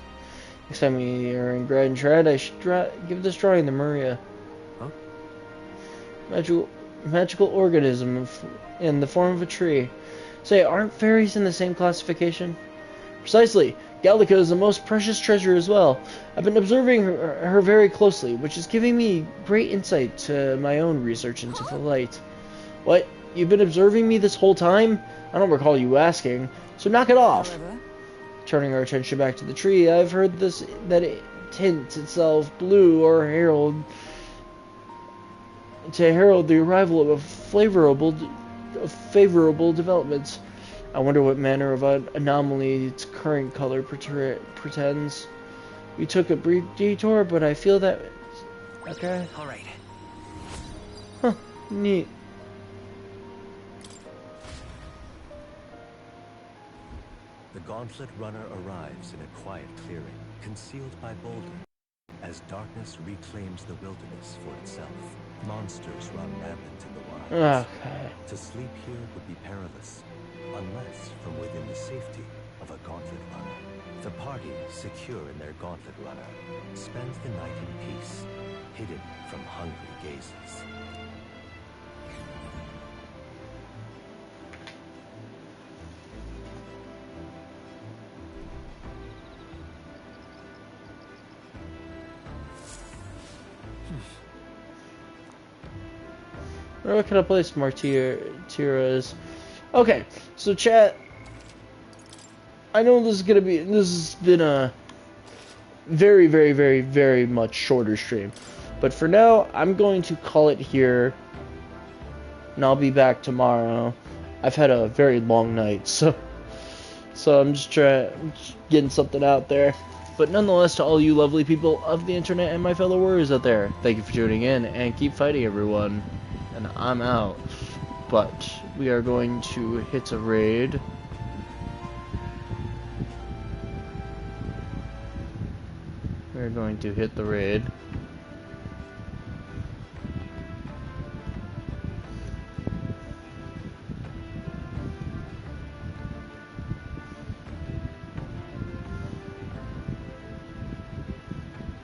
Next time we are in Grand Trad, I should give this drawing to Maria. Huh? Magical organism in the form of a tree. Say, aren't fairies in the same classification? Precisely. Gallica is the most precious treasure as well. I've been observing her very closely, which is giving me great insight to my own research into the light. What? You've been observing me this whole time? I don't recall you asking, so knock it off. However, Turning our attention back to the tree, I've heard that it tints itself blue or herald the arrival of favorable developments. I wonder what manner of anomaly its current color pretends. We took a brief detour, but I feel that... Okay. Alright. Huh. Neat. The Gauntlet Runner arrives in a quiet clearing, concealed by boulder. As darkness reclaims the wilderness for itself, monsters run rampant in the wilds. Okay. To sleep here would be perilous, unless from within the safety of a Gauntlet Runner. The party, secure in their Gauntlet Runner, spends the night in peace, hidden from hungry gazes. Where can I place more tiras? Okay, so chat. I know this has been a very, very, very, very much shorter stream, but for now, I'm going to call it here, and I'll be back tomorrow. I've had a very long night, so I'm just getting something out there. But nonetheless, to all you lovely people of the internet and my fellow warriors out there, thank you for tuning in, and keep fighting, everyone. And I'm out. But we are going to hit a raid. We're going to hit the raid.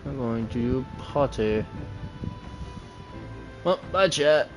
We're going to party. Well, bye chat.